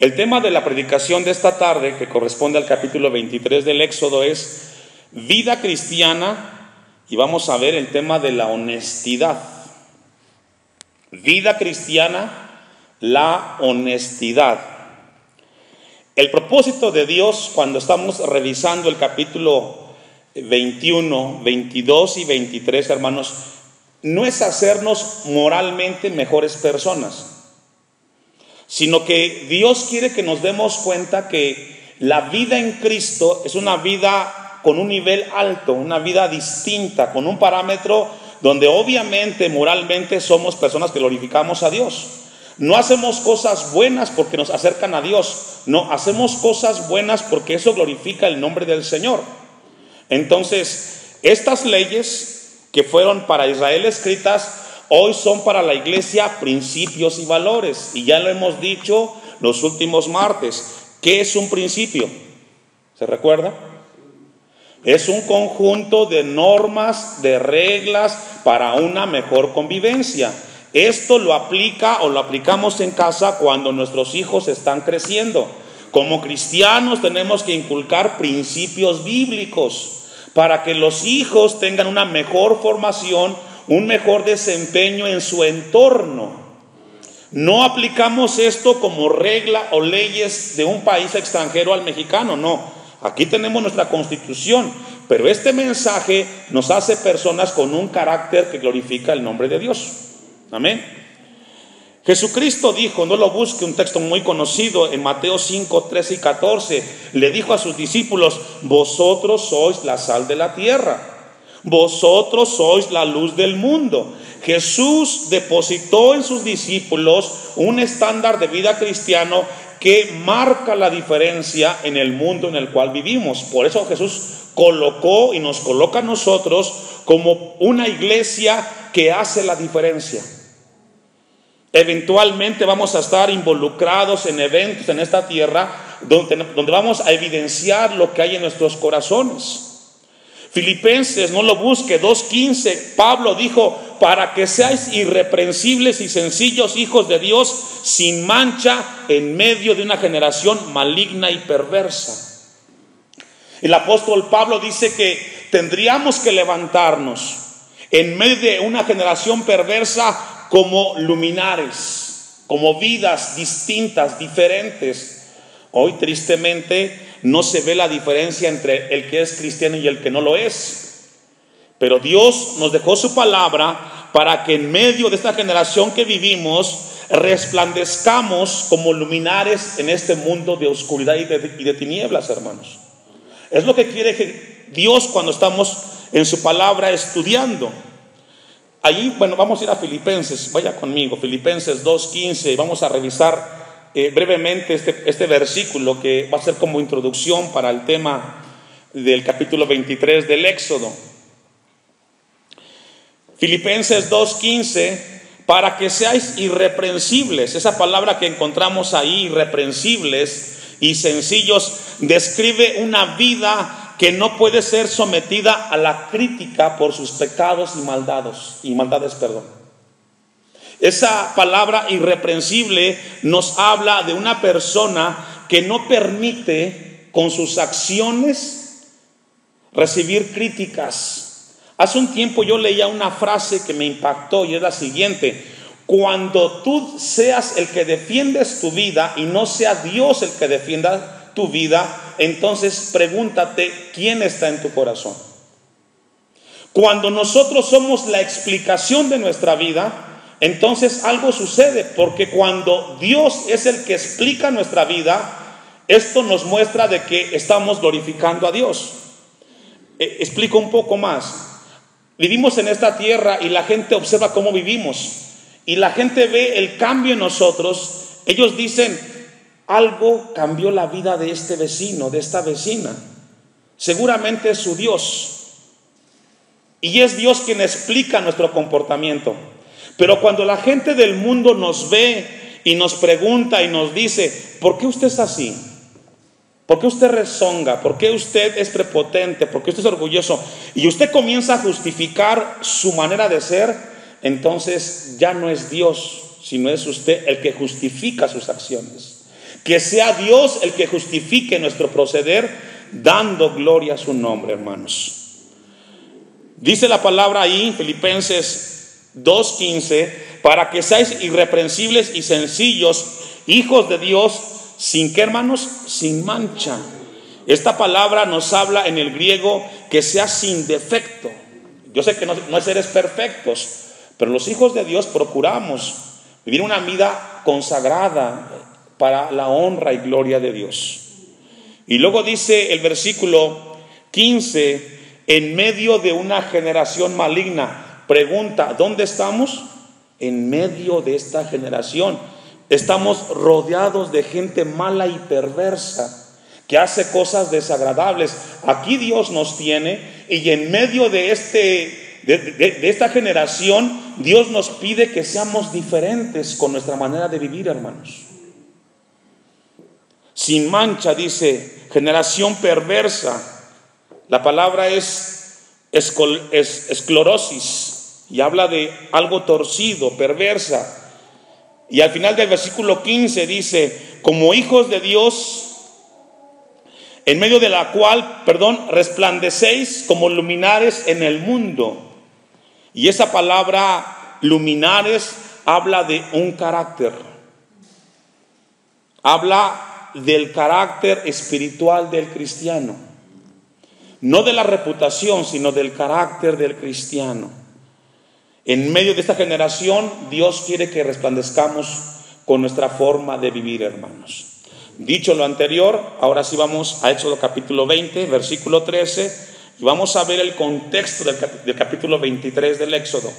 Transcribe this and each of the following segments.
El tema de la predicación de esta tarde, que corresponde al capítulo 23 del Éxodo, es vida cristiana, y vamos a ver el tema de la honestidad. Vida cristiana, la honestidad. El propósito de Dios cuando estamos revisando el capítulo 21, 22 y 23, hermanos, no es hacernos moralmente mejores personas, sino que Dios quiere que nos demos cuenta que la vida en Cristo es una vida con un nivel alto, una vida distinta, con un parámetro donde obviamente moralmente somos personas que glorificamos a Dios. No hacemos cosas buenas porque nos acercan a Dios, no, hacemos cosas buenas porque eso glorifica el nombre del Señor. Entonces, estas leyes que fueron para Israel escritas, hoy son para la iglesia principios y valores. Y ya lo hemos dicho los últimos martes. ¿Qué es un principio? ¿Se recuerda? Es un conjunto de normas, de reglas para una mejor convivencia. Esto lo aplica o lo aplicamos en casa cuando nuestros hijos están creciendo. Como cristianos tenemos que inculcar principios bíblicos para que los hijos tengan una mejor formación, un mejor desempeño en su entorno. No aplicamos esto como regla o leyes de un país extranjero al mexicano, no. Aquí tenemos nuestra constitución, pero este mensaje nos hace personas con un carácter que glorifica el nombre de Dios. Amén. Jesucristo dijo, no lo busque, un texto muy conocido en Mateo 5, 13 y 14, le dijo a sus discípulos: vosotros sois la sal de la tierra, vosotros sois la luz del mundo. Jesús depositó en sus discípulos un estándar de vida cristiano que marca la diferencia en el mundo en el cual vivimos. Por eso Jesús colocó y nos coloca a nosotros como una iglesia que hace la diferencia. Eventualmente vamos a estar involucrados en eventos en esta tierra donde vamos a evidenciar lo que hay en nuestros corazones. Filipenses, no lo busque, 2:15, Pablo dijo: para que seáis irreprensibles y sencillos hijos de Dios, sin mancha en medio de una generación maligna y perversa. El apóstol Pablo dice que tendríamos que levantarnos en medio de una generación perversa como luminares, como vidas distintas, diferentes. Hoy tristemente no se ve la diferencia entre el que es cristiano y el que no lo es. Pero Dios nos dejó su palabra para que en medio de esta generación que vivimos resplandezcamos como luminares en este mundo de oscuridad y de tinieblas, hermanos. Es lo que quiere Dios cuando estamos en su palabra estudiando. Allí, bueno, vamos a ir a Filipenses, vaya conmigo, Filipenses 2:15, vamos a revisar brevemente este versículo que va a ser como introducción para el tema del capítulo 23 del Éxodo. Filipenses 2:15, para que seáis irreprensibles. Esa palabra que encontramos ahí, irreprensibles y sencillos, describe una vida que no puede ser sometida a la crítica por sus pecados y maldades. Esa palabra irreprensible nos habla de una persona que no permite con sus acciones recibir críticas. Hace un tiempo yo leía una frase que me impactó y es la siguiente: cuando tú seas el que defiendes tu vida y no sea Dios el que defienda tu vida, entonces pregúntate quién está en tu corazón. Cuando nosotros somos la explicación de nuestra vida, entonces algo sucede, porque cuando Dios es el que explica nuestra vida, esto nos muestra de que estamos glorificando a Dios. Explico un poco más. Vivimos en esta tierra y la gente observa cómo vivimos, y la gente ve el cambio en nosotros. Ellos dicen: algo cambió la vida de este vecino, de esta vecina. Seguramente es su Dios. Y es Dios quien explica nuestro comportamiento. Pero cuando la gente del mundo nos ve y nos pregunta y nos dice: ¿por qué usted es así? ¿Por qué usted rezonga? ¿Por qué usted es prepotente? ¿Por qué usted es orgulloso? Y usted comienza a justificar su manera de ser, entonces ya no es Dios, sino es usted el que justifica sus acciones. Que sea Dios el que justifique nuestro proceder, dando gloria a su nombre, hermanos. Dice la palabra ahí, Filipenses 2:15, para que seáis irreprensibles y sencillos, hijos de Dios, ¿sin qué, hermanos? Sin mancha. Esta palabra nos habla en el griego que sea sin defecto. Yo sé que no hay seres perfectos, pero los hijos de Dios procuramos vivir una vida consagrada para la honra y gloria de Dios. Y luego dice el versículo 15, en medio de una generación maligna. Pregunta, ¿dónde estamos? En medio de esta generación. Estamos rodeados de gente mala y perversa, que hace cosas desagradables. Aquí Dios nos tiene, y en medio de esta generación, Dios nos pide que seamos diferentes con nuestra manera de vivir, hermanos. Sin mancha, dice, generación perversa. La palabra es esclerosis, y habla de algo torcido, perversa. Y al final del versículo 15 dice, como hijos de Dios, en medio de la cual, resplandecéis como luminares en el mundo. Y esa palabra luminares habla de un carácter. Habla del carácter espiritual del cristiano. No de la reputación, sino del carácter del cristiano. En medio de esta generación, Dios quiere que resplandezcamos con nuestra forma de vivir, hermanos. Dicho lo anterior, ahora sí vamos a Éxodo capítulo 20, versículo 13, y vamos a ver el contexto del capítulo 23 del Éxodo.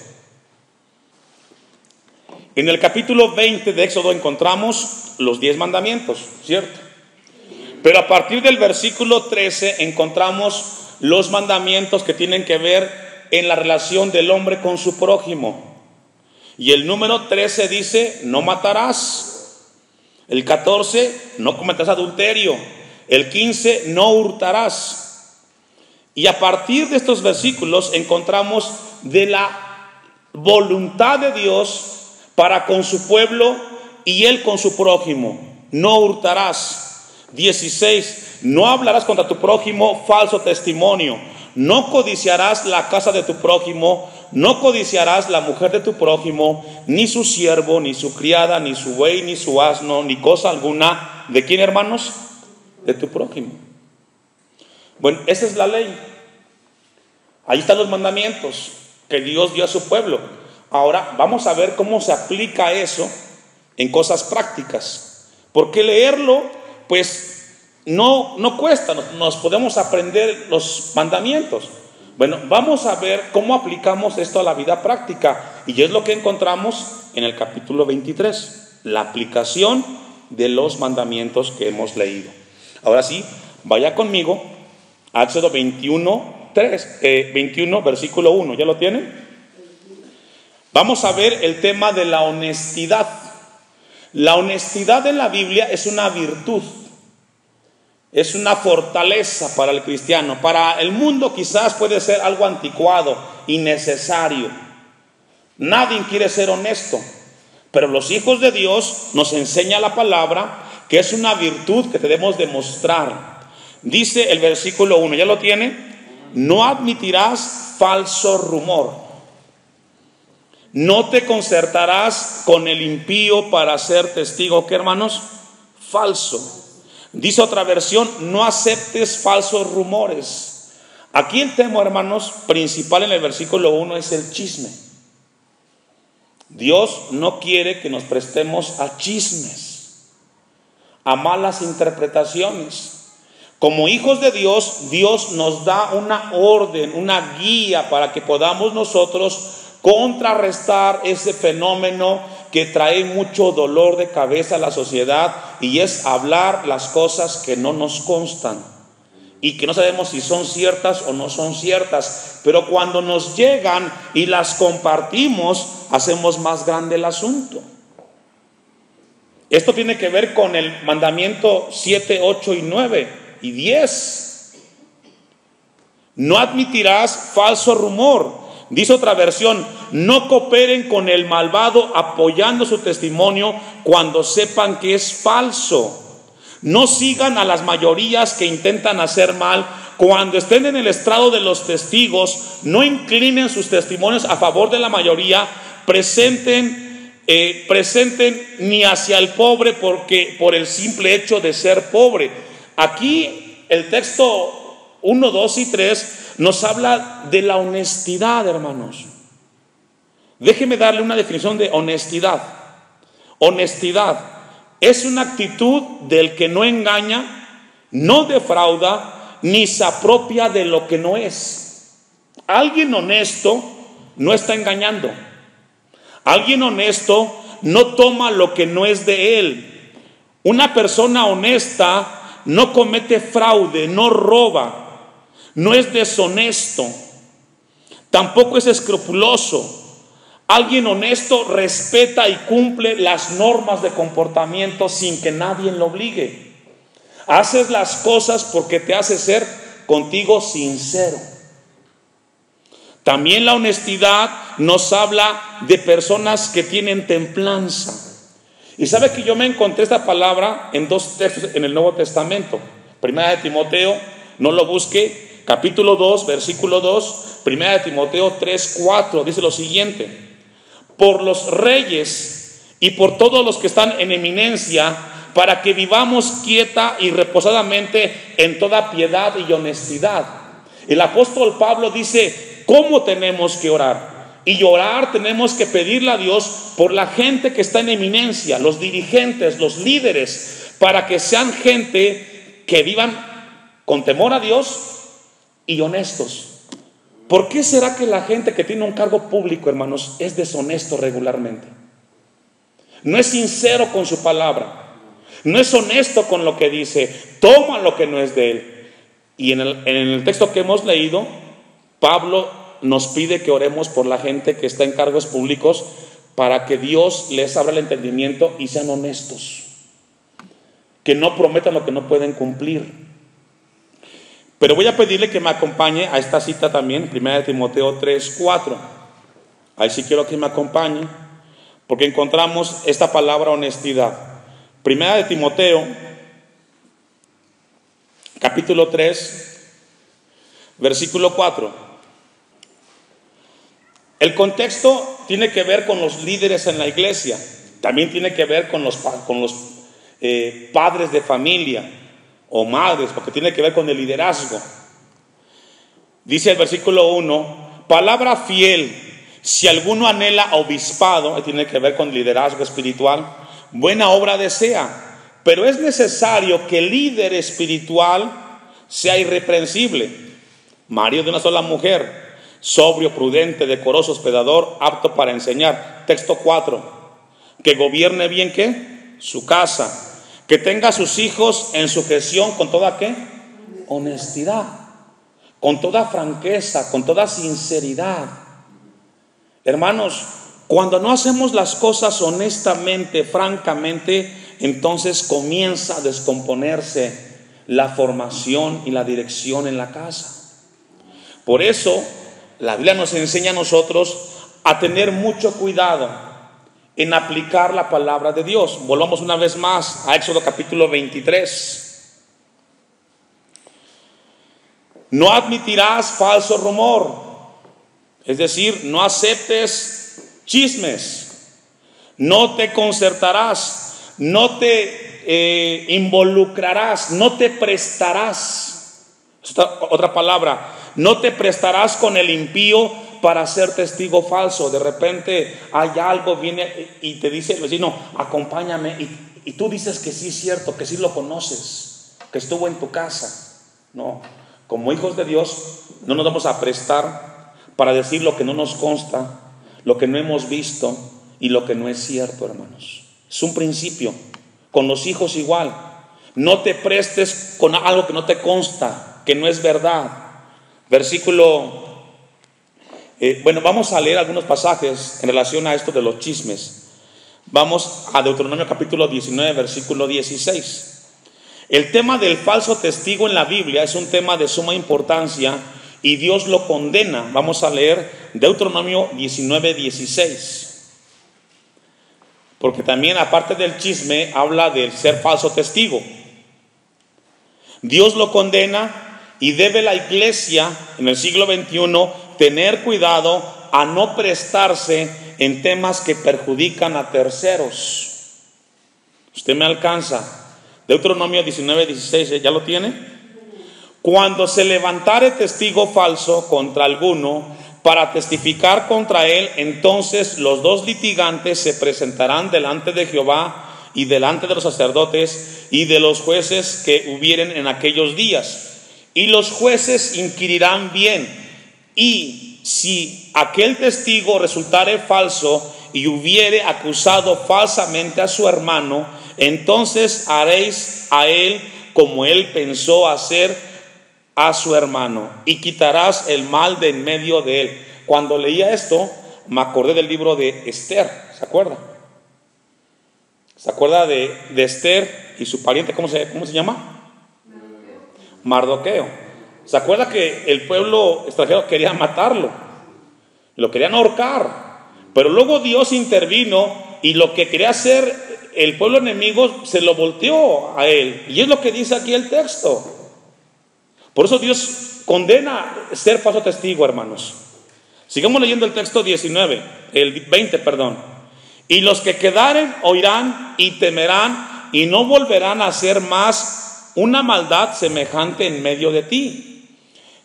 En el capítulo 20 de Éxodo encontramos los 10 mandamientos, ¿cierto? Pero a partir del versículo 13 encontramos los mandamientos que tienen que ver en la relación del hombre con su prójimo. Y el número 13 dice, no matarás. El 14, no cometerás adulterio. El 15, no hurtarás. Y a partir de estos versículos encontramos de la voluntad de Dios para con su pueblo y él con su prójimo. No hurtarás. 16, no hablarás contra tu prójimo falso testimonio. No codiciarás la casa de tu prójimo, no codiciarás la mujer de tu prójimo, ni su siervo, ni su criada, ni su buey, ni su asno, ni cosa alguna. ¿De quién, hermanos? De tu prójimo. Bueno, esa es la ley. Ahí están los mandamientos que Dios dio a su pueblo. Ahora vamos a ver cómo se aplica eso en cosas prácticas. Porque leerlo, pues no cuesta, nos podemos aprender los mandamientos. Bueno, vamos a ver cómo aplicamos esto a la vida práctica, y es lo que encontramos en el capítulo 23, la aplicación de los mandamientos que hemos leído. Ahora sí, vaya conmigo a Éxodo 21, versículo 1, ¿ya lo tienen? Vamos a ver el tema de la honestidad. La honestidad en la Biblia es una virtud. Es una fortaleza para el cristiano. Para el mundo quizás puede ser algo anticuado, innecesario. Nadie quiere ser honesto. Pero los hijos de Dios nos enseña la palabra que es una virtud que debemos demostrar. Dice el versículo 1, ¿ya lo tiene? No admitirás falso rumor. No te concertarás con el impío para ser testigo, ¿qué, hermanos? Falso. Dice otra versión, no aceptes falsos rumores. Aquí el tema, hermanos, principal en el versículo 1 es el chisme. Dios no quiere que nos prestemos a chismes, a malas interpretaciones. Como hijos de Dios, Dios nos da una orden, una guía para que podamos nosotros contrarrestar ese fenómeno que trae mucho dolor de cabeza a la sociedad, y es hablar las cosas que no nos constan y que no sabemos si son ciertas o no son ciertas, pero cuando nos llegan y las compartimos, hacemos más grande el asunto. Esto tiene que ver con el mandamiento 7, 8 y 9 y 10. No admitirás falso rumor. Dice otra versión, no cooperen con el malvado apoyando su testimonio cuando sepan que es falso. No sigan a las mayorías que intentan hacer mal. Cuando estén en el estrado de los testigos, no inclinen sus testimonios a favor de la mayoría. Presenten ni hacia el pobre, porque por el simple hecho de ser pobre. Aquí el texto 1, 2 y 3 nos habla de la honestidad, hermanos. Déjeme darle una definición de honestidad. Honestidad es una actitud del que no engaña, no defrauda, ni se apropia de lo que no es. Alguien honesto no está engañando. Alguien honesto no toma lo que no es de él. Una persona honesta no comete fraude, no roba, no es deshonesto, tampoco es escrupuloso. Alguien honesto respeta y cumple las normas de comportamiento sin que nadie lo obligue. Haces las cosas porque te hace ser contigo sincero. También la honestidad nos habla de personas que tienen templanza. Y sabe que yo me encontré esta palabra en 2 textos en el Nuevo Testamento. Primera de Timoteo, no lo busque, capítulo 2, versículo 2. Primera de Timoteo 3, 4, dice lo siguiente: por los reyes y por todos los que están en eminencia, para que vivamos quieta y reposadamente en toda piedad y honestidad. El apóstol Pablo dice cómo tenemos que orar. Y orar tenemos que pedirle a Dios por la gente que está en eminencia, los dirigentes, los líderes, para que sean gente que vivan con temor a Dios y honestos. ¿Por qué será que la gente que tiene un cargo público, hermanos, es deshonesto regularmente? No es sincero con su palabra, no es honesto con lo que dice, toma lo que no es de él. Y en el texto que hemos leído, Pablo nos pide que oremos por la gente que está en cargos públicos, para que Dios les abra el entendimiento y sean honestos, que no prometan lo que no pueden cumplir. Pero voy a pedirle que me acompañe a esta cita también, 1 Timoteo 3, 4. Ahí sí quiero que me acompañe, porque encontramos esta palabra honestidad. 1 Timoteo, capítulo 3, versículo 4. El contexto tiene que ver con los líderes en la iglesia, también tiene que ver con los padres de familia o madres, porque tiene que ver con el liderazgo. Dice el versículo 1: palabra fiel, si alguno anhela obispado, tiene que ver con liderazgo espiritual, buena obra desea, pero es necesario que el líder espiritual sea irreprensible, marido de una sola mujer, sobrio, prudente, decoroso, hospedador, apto para enseñar. Texto 4: que gobierne bien, ¿qué? Su casa, que tenga a sus hijos en sujeción con toda, ¿qué? Honestidad, con toda franqueza, con toda sinceridad. Hermanos, cuando no hacemos las cosas honestamente, francamente, entonces comienza a descomponerse la formación y la dirección en la casa. Por eso la Biblia nos enseña a nosotros a tener mucho cuidado en aplicar la palabra de Dios. Volvamos una vez más a Éxodo capítulo 23. No admitirás falso rumor, es decir, no aceptes chismes, no te concertarás, no te involucrarás, no te prestarás. Otra palabra, no te prestarás con el impío para ser testigo falso. De repente hay algo, viene y te dice el vecino, acompáñame, y tú dices que sí es cierto, que sí lo conoces, que estuvo en tu casa. No, como hijos de Dios no nos vamos a prestar para decir lo que no nos consta, lo que no hemos visto y lo que no es cierto, hermanos. Es un principio. Con los hijos igual, no te prestes con algo que no te consta, que no es verdad. Versículo vamos a leer algunos pasajes en relación a esto de los chismes. Vamos a Deuteronomio capítulo 19, versículo 16. El tema del falso testigo en la Biblia es un tema de suma importancia y Dios lo condena. Vamos a leer Deuteronomio 19, 16. Porque también, aparte del chisme, habla del ser falso testigo. Dios lo condena y debe la iglesia en el siglo XXI tener cuidado a no prestarse en temas que perjudican a terceros. Usted me alcanza. Deuteronomio 19:16, ¿ya lo tiene? Cuando se levantare testigo falso contra alguno para testificar contra él, entonces los dos litigantes se presentarán delante de Jehová y delante de los sacerdotes y de los jueces que hubieren en aquellos días. Y los jueces inquirirán bien, y si aquel testigo resultare falso y hubiere acusado falsamente a su hermano, entonces haréis a él como él pensó hacer a su hermano, y quitarás el mal de en medio de él. Cuando leía esto, me acordé del libro de Esther, ¿se acuerda? ¿Se acuerda de Esther y su pariente? ¿Cómo se llama? Mardoqueo. ¿Se acuerda que el pueblo extranjero quería matarlo? Lo querían ahorcar. Pero luego Dios intervino y lo que quería hacer el pueblo enemigo se lo volteó a él. Y es lo que dice aquí el texto. Por eso Dios condena ser falso testigo, hermanos. Sigamos leyendo el texto 20, perdón. Y los que quedaren oirán y temerán y no volverán a hacer más una maldad semejante en medio de ti.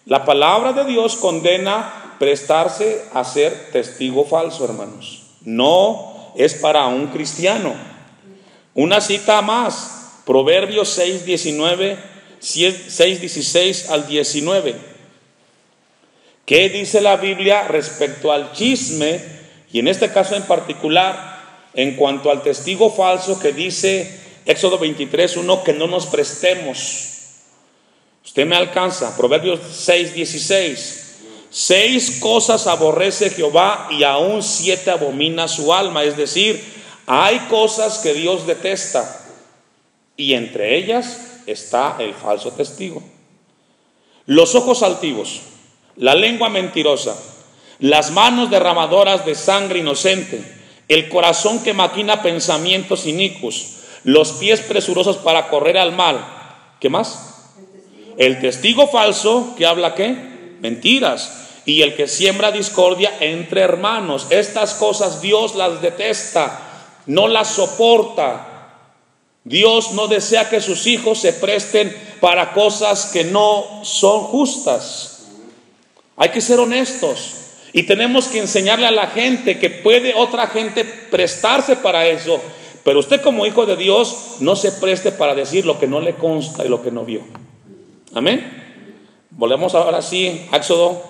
La palabra de Dios condena prestarse a ser testigo falso, hermanos. No es para un cristiano. Una cita más, Proverbios 6:16 al 19. ¿Qué dice la Biblia respecto al chisme? Y en este caso en particular, en cuanto al testigo falso, que dice Éxodo 23:1, que no nos prestemos. Usted me alcanza. Proverbios 6:16. 6 cosas aborrece Jehová y aún 7 abomina su alma. Es decir, hay cosas que Dios detesta y entre ellas está el falso testigo. Los ojos altivos, la lengua mentirosa, las manos derramadoras de sangre inocente, el corazón que maquina pensamientos inicuos, los pies presurosos para correr al mal. ¿Qué más? El testigo falso que habla ¿qué? Mentiras. Y el que siembra discordia entre hermanos. Estas cosas Dios las detesta, no las soporta. Dios no desea que sus hijos se presten para cosas que no son justas. Hay que ser honestos y tenemos que enseñarle a la gente que puede otra gente prestarse para eso. Pero usted como hijo de Dios no se preste para decir lo que no le consta y lo que no vio. Amén. Volvemos ahora sí a Éxodo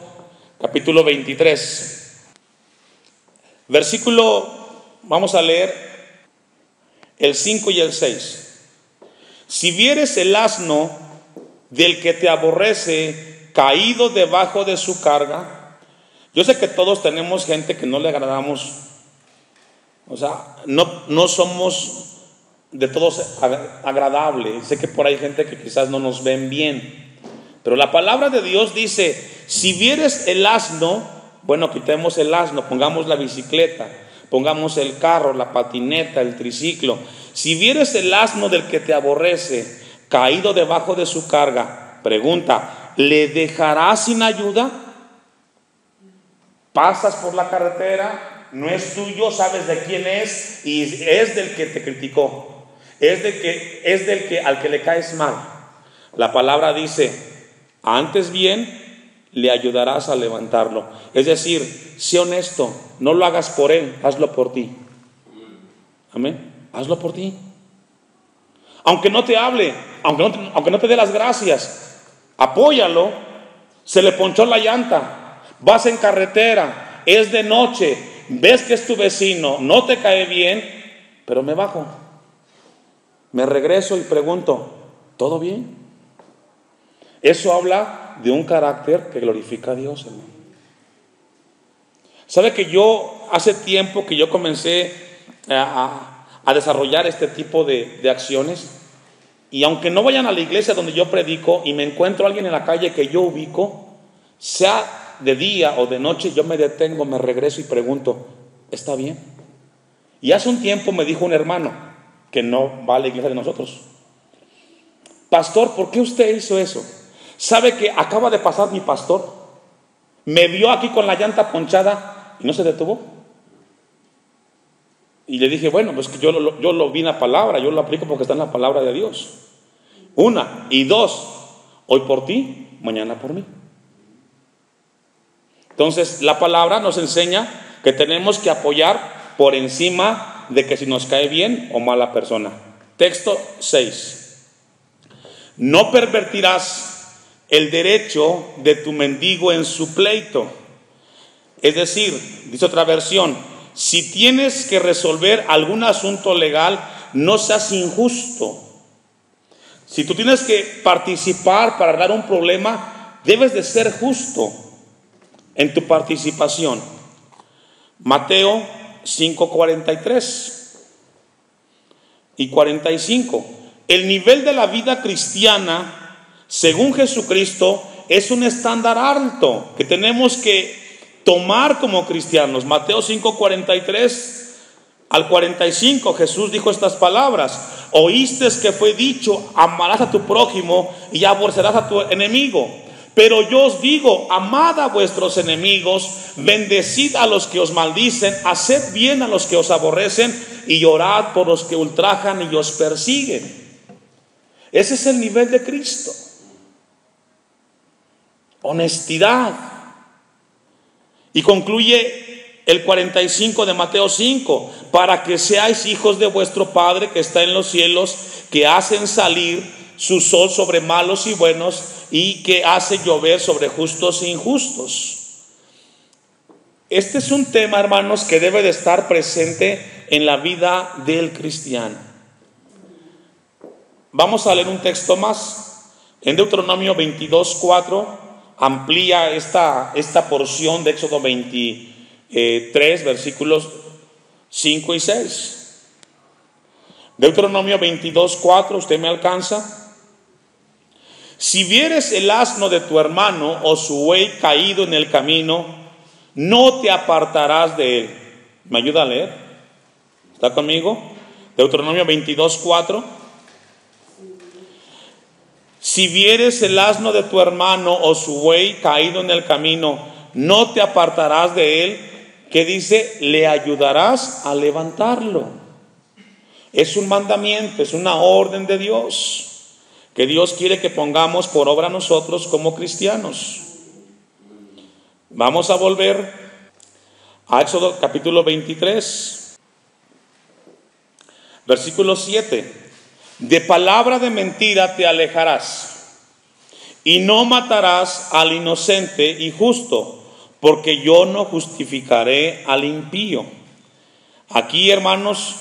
capítulo 23. Versículo, vamos a leer el 5 y el 6. Si vieres el asno del que te aborrece caído debajo de su carga. Yo sé que todos tenemos gente que no le agradamos. O sea, no somos de todos agradables. Sé que por ahí hay gente que quizás no nos ven bien. Pero la palabra de Dios dice, si vieres el asno, bueno, quitemos el asno, pongamos la bicicleta, pongamos el carro, la patineta, el triciclo. Si vieres el asno del que te aborrece caído debajo de su carga, pregunta, ¿le dejarás sin ayuda? Pasas por la carretera, no es tuyo, sabes de quién es y es del que te criticó, es del que al que le caes mal. La palabra dice, antes bien le ayudarás a levantarlo. Es decir, sé honesto, no lo hagas por él, hazlo por ti. Amén, hazlo por ti. Aunque no te hable, aunque no te dé las gracias, apóyalo. Se le ponchó la llanta, vas en carretera, es de noche, ves que es tu vecino, no te cae bien, pero me bajo, me regreso y pregunto, ¿todo bien? Eso habla de un carácter que glorifica a Dios, hermano. ¿Sabe que hace tiempo que yo comencé a desarrollar este tipo de acciones? Y aunque no vayan a la iglesia donde yo predico y me encuentro a alguien en la calle que yo ubico, sea de día o de noche, yo me detengo, me regreso y pregunto, ¿está bien? Y hace un tiempo me dijo un hermano que no va a la iglesia de nosotros, pastor, ¿por qué usted hizo eso? ¿Sabe que acaba de pasar mi pastor? Me vio aquí con la llanta ponchada y no se detuvo. Y le dije, bueno, pues que yo lo vi en la palabra, yo lo aplico porque está en la palabra de Dios. Una, y dos, hoy por ti, mañana por mí. Entonces la palabra nos enseña que tenemos que apoyar por encima de que si nos cae bien o mala persona. Texto 6. No pervertirás el derecho de tu mendigo en su pleito. Es decir, dice otra versión, si tienes que resolver algún asunto legal, no seas injusto. Si tú tienes que participar para dar un problema, debes de ser justo en tu participación. Mateo 5:43 y 45. El nivel de la vida cristiana, según Jesucristo, es un estándar alto que tenemos que tomar como cristianos. Mateo 5:43 al 45, Jesús dijo estas palabras: oíste que fue dicho, amarás a tu prójimo y aborrecerás a tu enemigo. Pero yo os digo, amad a vuestros enemigos, bendecid a los que os maldicen, haced bien a los que os aborrecen y orad por los que ultrajan y os persiguen. Ese es el nivel de Cristo. Honestidad. Y concluye el 45 de Mateo 5, para que seáis hijos de vuestro Padre que está en los cielos, que hacen salir su sol sobre malos y buenos, y que hace llover sobre justos e injustos. Este es un tema, hermanos, que debe de estar presente en la vida del cristiano. Vamos a leer un texto más. En Deuteronomio 22:4 amplía esta porción de Éxodo 23, versículos 5 y 6. Deuteronomio 22:4, ¿usted me alcanza? Si vieres el asno de tu hermano o su buey caído en el camino, no te apartarás de él. ¿Me ayuda a leer? ¿Está conmigo? Deuteronomio 22:4. Si vieres el asno de tu hermano o su buey caído en el camino, no te apartarás de él. ¿Qué dice? Le ayudarás a levantarlo. Es un mandamiento, es una orden de Dios que Dios quiere que pongamos por obra nosotros como cristianos. Vamos a volver a Éxodo capítulo 23, versículo 7. De palabra de mentira te alejarás, y no matarás al inocente y justo, porque yo no justificaré al impío. Aquí, hermanos,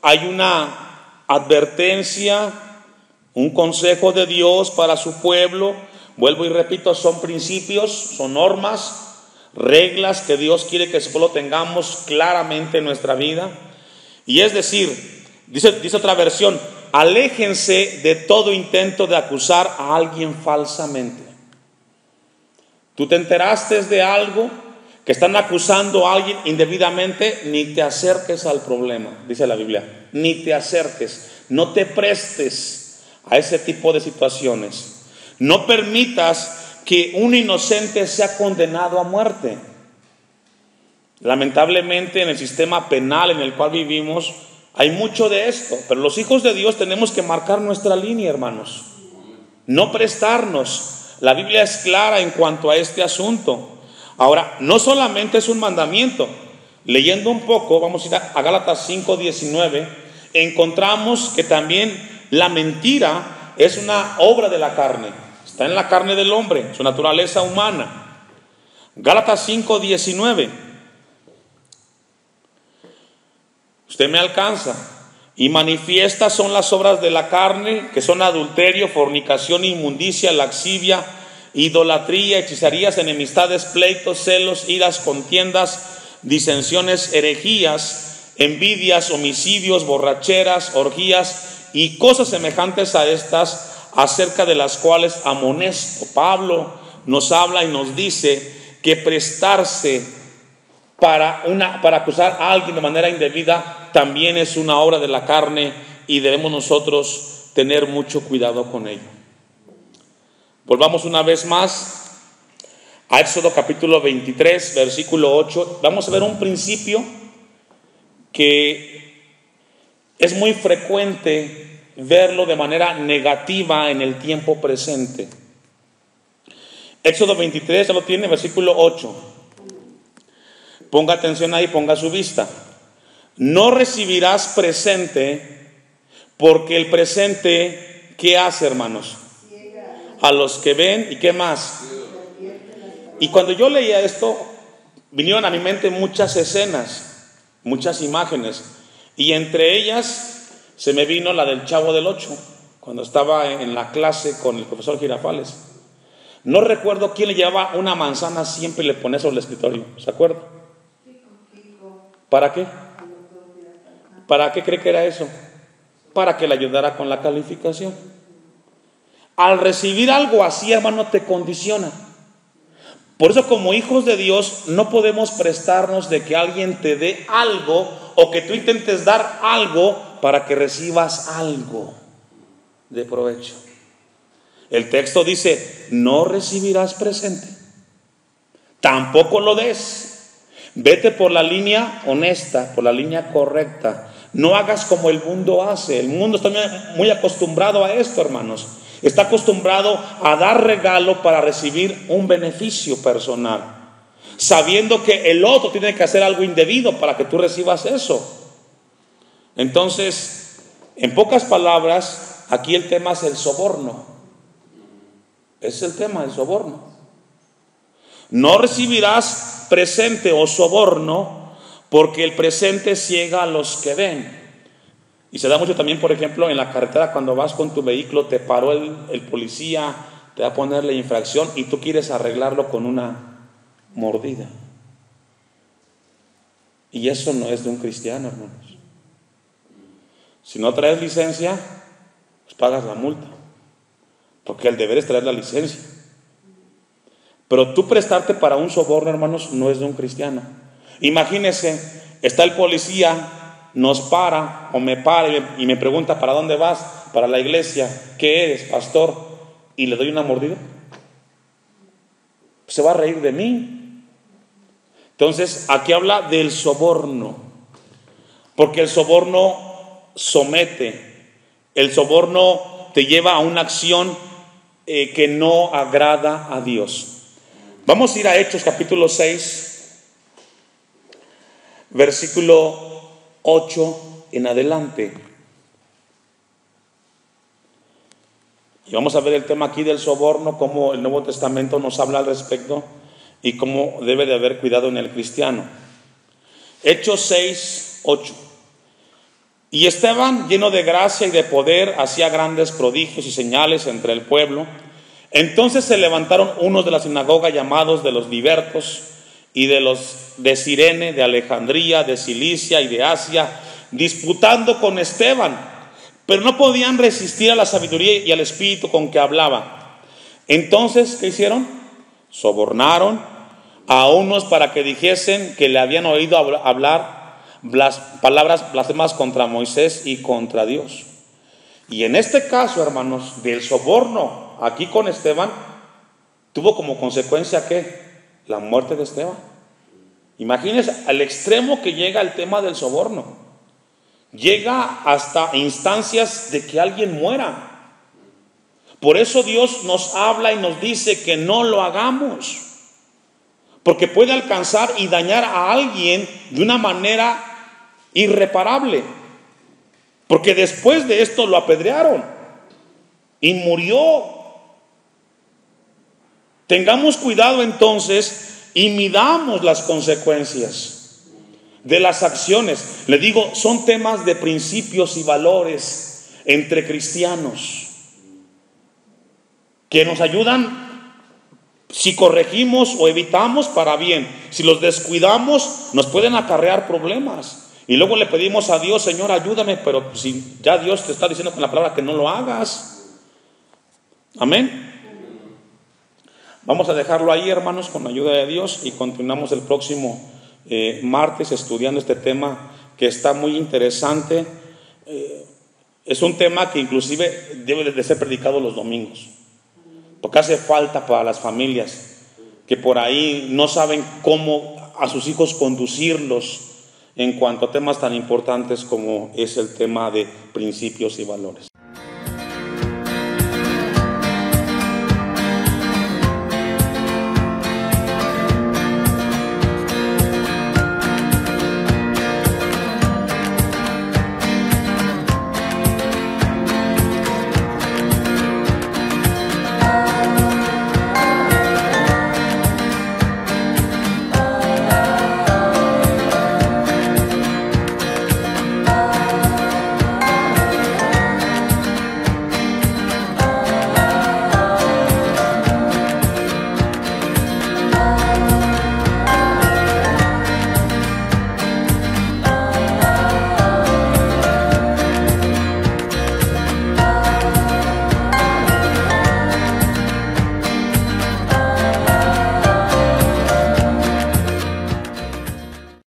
hay una advertencia, un consejo de Dios para su pueblo. Vuelvo y repito, son principios, son normas, reglas que Dios quiere que su pueblo tengamos claramente en nuestra vida. Y es decir, dice otra versión, aléjense de todo intento de acusar a alguien falsamente. Tú te enteraste de algo, que están acusando a alguien indebidamente, ni te acerques al problema, dice la Biblia. Ni te acerques, no te prestes a ese tipo de situaciones. No permitas que un inocente sea condenado a muerte. Lamentablemente, en el sistema penal en el cual vivimos hay mucho de esto, pero los hijos de Dios tenemos que marcar nuestra línea, hermanos. No prestarnos. La Biblia es clara en cuanto a este asunto. Ahora, no solamente es un mandamiento. Leyendo un poco, vamos a ir a Gálatas 5:19, encontramos que también la mentira es una obra de la carne. Está en la carne del hombre, su naturaleza humana. Gálatas 5:19. Usted me alcanza. Y manifiestas son las obras de la carne, que son adulterio, fornicación, inmundicia, laxivia, idolatría, hechicerías, enemistades, pleitos, celos, iras, contiendas, disensiones, herejías, envidias, homicidios, borracheras, orgías y cosas semejantes a estas, acerca de las cuales amonesto. Pablo nos habla y nos dice que prestarse para acusar a alguien de manera indebida también es una obra de la carne, y debemos nosotros tener mucho cuidado con ello. Volvamos una vez más a Éxodo capítulo 23, versículo 8. Vamos a ver un principio que es muy frecuente verlo de manera negativa en el tiempo presente. Éxodo 23, ya lo tiene, versículo 8. Ponga atención ahí, ponga su vista. No recibirás presente, porque el presente, ¿qué hace, hermanos? A los que ven, ¿y qué más? Y cuando yo leía esto, vinieron a mi mente muchas escenas, muchas imágenes, y entre ellas se me vino la del Chavo del Ocho, cuando estaba en la clase con el profesor Girafales. No recuerdo quién le llevaba una manzana, siempre le ponía sobre el escritorio, ¿se acuerda? ¿Para qué? ¿Para qué cree que era eso? Para que le ayudara con la calificación. Al recibir algo así, hermano, te condiciona. Por eso, como hijos de Dios, no podemos prestarnos de que alguien te dé algo o que tú intentes dar algo para que recibas algo de provecho. El texto dice: no recibirás presente, tampoco lo des. Vete por la línea honesta, por la línea correcta. No hagas como el mundo hace. El mundo está muy acostumbrado a esto, hermanos. Está acostumbrado a dar regalo para recibir un beneficio personal, sabiendo que el otro tiene que hacer algo indebido para que tú recibas eso. Entonces, en pocas palabras, aquí el tema es el soborno. Es el tema del soborno. No recibirás presente o soborno, porque el presente ciega a los que ven. Y se da mucho también, por ejemplo, en la carretera, cuando vas con tu vehículo, te paró el policía, te va a poner la infracción y tú quieres arreglarlo con una mordida. Y eso no es de un cristiano, hermanos. Si no traes licencia, pues pagas la multa, porque el deber es traer la licencia. Pero tú prestarte para un soborno, hermanos, no es de un cristiano. Imagínese, está el policía, nos para o me para y me pregunta: ¿para dónde vas? Para la iglesia. ¿Qué eres, pastor? Y le doy una mordida. Se va a reír de mí. Entonces, aquí habla del soborno, porque el soborno somete, el soborno te lleva a una acción que no agrada a Dios. Vamos a ir a Hechos capítulo 6, versículo 8 en adelante. Y vamos a ver el tema aquí del soborno, cómo el Nuevo Testamento nos habla al respecto y cómo debe de haber cuidado en el cristiano. Hechos 6, 8. Y Esteban, lleno de gracia y de poder, hacía grandes prodigios y señales entre el pueblo. Entonces se levantaron unos de la sinagoga, llamados de los libertos, y de los de Cirene, de Alejandría, de Cilicia y de Asia, disputando con Esteban, pero no podían resistir a la sabiduría y al espíritu con que hablaba. Entonces, ¿qué hicieron? Sobornaron a unos para que dijesen que le habían oído hablar palabras blasfemas contra Moisés y contra Dios. Y en este caso, hermanos, del soborno aquí con Esteban, tuvo como consecuencia ¿qué? La muerte de Esteban. Imagínense al extremo que llega el tema del soborno. Llega hasta instancias de que alguien muera. Por eso Dios nos habla y nos dice que no lo hagamos, porque puede alcanzar y dañar a alguien de una manera irreparable. Porque después de esto lo apedrearon y murió. Tengamos cuidado entonces y midamos las consecuencias de las acciones. Le digo, son temas de principios y valores entre cristianos que nos ayudan si corregimos o evitamos para bien. Si los descuidamos, nos pueden acarrear problemas. Y luego le pedimos a Dios: Señor, ayúdame, pero si ya Dios te está diciendo con la palabra que no lo hagas. Amén. Vamos a dejarlo ahí, hermanos, con la ayuda de Dios, y continuamos el próximo martes estudiando este tema que está muy interesante. Es un tema que inclusive debe de ser predicado los domingos, porque hace falta para las familias que por ahí no saben cómo a sus hijos conducirlos en cuanto a temas tan importantes como es el tema de principios y valores.